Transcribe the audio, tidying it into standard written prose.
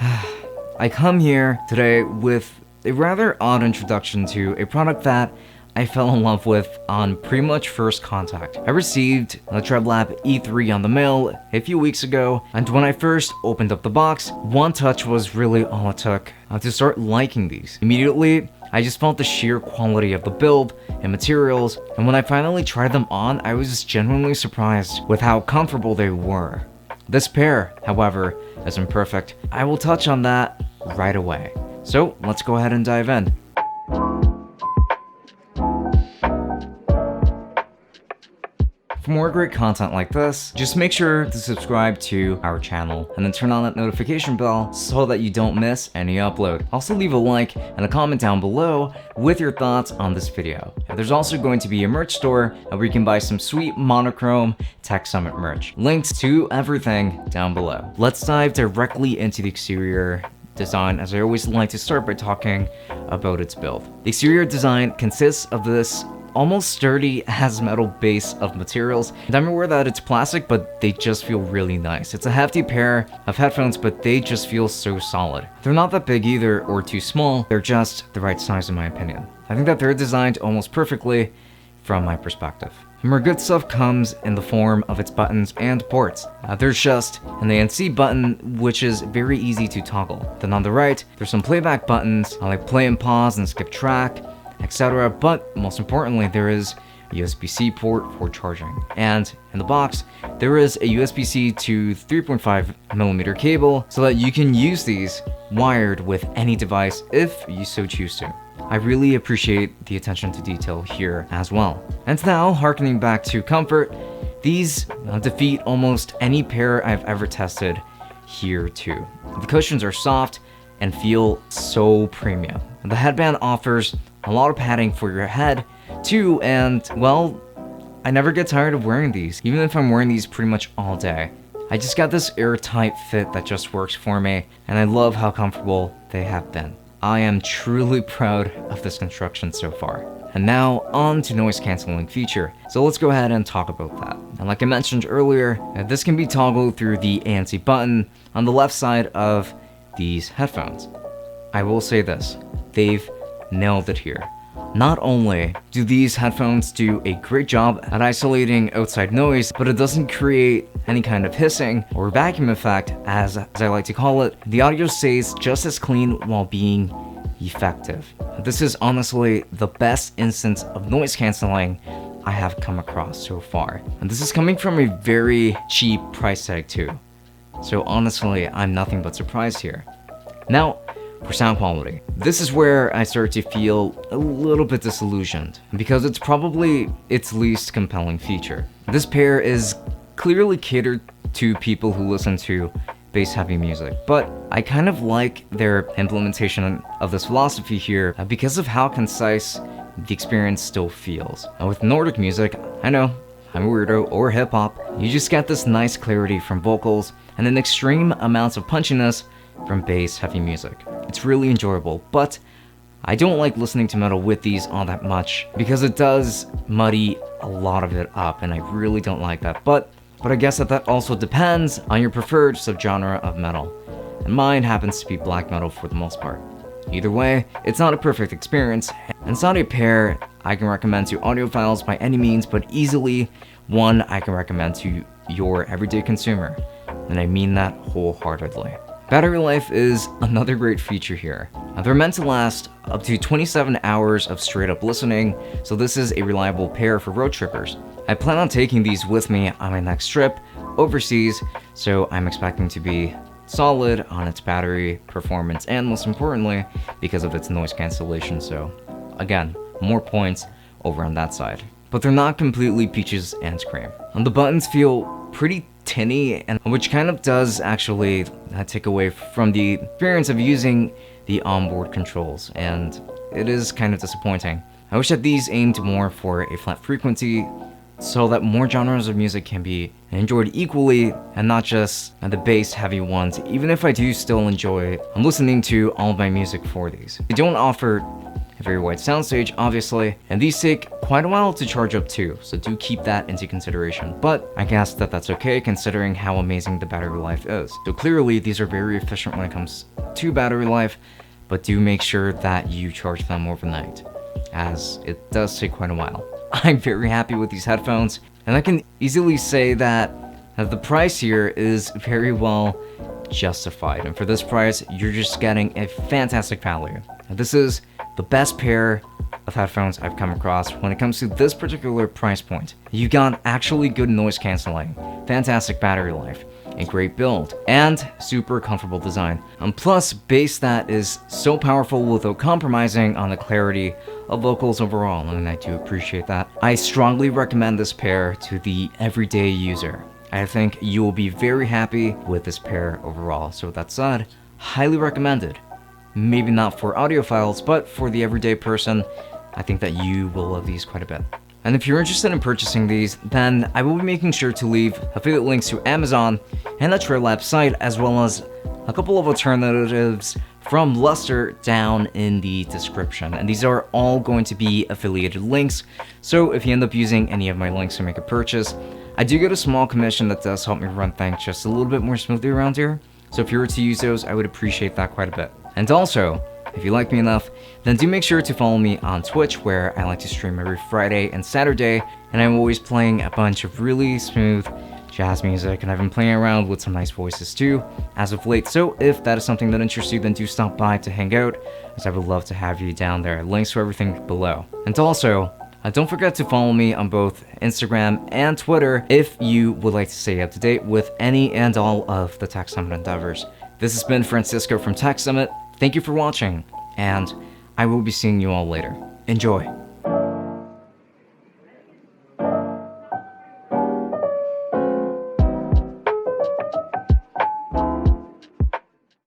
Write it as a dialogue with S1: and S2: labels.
S1: I come here today with a rather odd introduction to a product that I fell in love with on pretty much first contact. I received the TREBLAB E3 on the mail a few weeks ago, and when I first opened up the box, one touch was really all it took to start liking these. Immediately, I just felt the sheer quality of the build and materials, and when I finally tried them on, I was just genuinely surprised with how comfortable they were. This pair, however, isn't perfect. I will touch on that right away. So let's go ahead and dive in. For more great content like this, just make sure to subscribe to our channel and then turn on that notification bell so that you don't miss any upload. Also leave a like and a comment down below with your thoughts on this video. And there's also going to be a merch store where you can buy some sweet monochrome Tech Summit merch. Links to everything down below. Let's dive directly into the exterior design, as I always like to start by talking about its build. The exterior design consists of this almost sturdy as metal base of materials, and I'm aware that it's plastic, but they just feel really nice. It's a hefty pair of headphones, but they just feel so solid. They're not that big either or too small, they're just the right size in my opinion. I think that they're designed almost perfectly from my perspective. And more good stuff comes in the form of its buttons and ports. There's just an ANC button, which is very easy to toggle. Then on the right, there's some playback buttons, like play and pause and skip track, etc. But most importantly, there is a USB-C port for charging. And in the box, there is a USB-C to 3.5mm cable so that you can use these wired with any device if you so choose to. I really appreciate the attention to detail here as well. And now, harkening back to comfort, these defeat almost any pair I've ever tested here too. The cushions are soft and feel so premium. And the headband offers a lot of padding for your head too, and well, I never get tired of wearing these, even if I'm wearing these pretty much all day. I just got this airtight fit that just works for me, and I love how comfortable they have been. I am truly proud of this construction so far. And now on to noise cancelling feature. So let's go ahead and talk about that. And like I mentioned earlier, this can be toggled through the ANC button on the left side of these headphones. I will say this, they've nailed it here. Not only do these headphones do a great job at isolating outside noise, but it doesn't create any kind of hissing or vacuum effect, as I like to call it. The audio stays just as clean while being effective. This is honestly the best instance of noise canceling I have come across so far. And this is coming from a very cheap price tag too. So honestly, I'm nothing but surprised here. Now, for sound quality, this is where I start to feel a little bit disillusioned, because it's probably its least compelling feature. This pair is clearly catered to people who listen to bass-heavy music, but I kind of like their implementation of this philosophy here because of how concise the experience still feels. Now, with Nordic music, I know, I'm a weirdo, or hip-hop, you just get this nice clarity from vocals and an extreme amounts of punchiness from bass-heavy music. It's really enjoyable, but I don't like listening to metal with these all that much because it does muddy a lot of it up, and I really don't like that. But I guess that also depends on your preferred subgenre of metal, and mine happens to be black metal for the most part. Either way, it's not a perfect experience, and it's not a pair I can recommend to audiophiles by any means, but easily one I can recommend to your everyday consumer, and I mean that wholeheartedly. Battery life is another great feature here. They're meant to last up to 27 hours of straight up listening, so this is a reliable pair for road trippers. I plan on taking these with me on my next trip overseas, so I'm expecting to be solid on its battery performance and most importantly, because of its noise cancellation. So again, more points over on that side. But they're not completely peaches and cream. And the buttons feel pretty tinny, and which kind of does actually take away from the experience of using the onboard controls, and it is kind of disappointing. I wish that these aimed more for a flat frequency so that more genres of music can be enjoyed equally and not just the bass heavy ones, even if I do still enjoy listening to all of my music for these. They don't offer very wide soundstage, obviously, and these take quite a while to charge up too, so do keep that into consideration. But I guess that's okay considering how amazing the battery life is. So clearly these are very efficient when it comes to battery life, but do make sure that you charge them overnight, as it does take quite a while. I'm very happy with these headphones, and I can easily say that the price here is very well justified, and for this price you're just getting a fantastic value. Now, this is the best pair of headphones I've come across when it comes to this particular price point. You got actually good noise cancelling, fantastic battery life, a great build, and super comfortable design. And plus, bass that is so powerful without compromising on the clarity of vocals overall, and I do appreciate that. I strongly recommend this pair to the everyday user. I think you will be very happy with this pair overall. So with that said, highly recommended. Maybe not for audiophiles, but for the everyday person, I think that you will love these quite a bit. And if you're interested in purchasing these, then I will be making sure to leave affiliate links to Amazon and the TREBLAB site, as well as a couple of alternatives from Luster down in the description. And these are all going to be affiliated links, so if you end up using any of my links to make a purchase, I do get a small commission that does help me run things just a little bit more smoothly around here. So if you were to use those, I would appreciate that quite a bit. And also, if you like me enough, then do make sure to follow me on Twitch, where I like to stream every Friday and Saturday, and I'm always playing a bunch of really smooth jazz music, and I've been playing around with some nice voices too, as of late. So if that is something that interests you, then do stop by to hang out, as I would love to have you down there. Links to everything below. And also, don't forget to follow me on both Instagram and Twitter if you would like to stay up to date with any and all of the Tech Summit endeavors. This has been Francisco from Tech Summit. Thank you for watching, and I will be seeing you all later. Enjoy!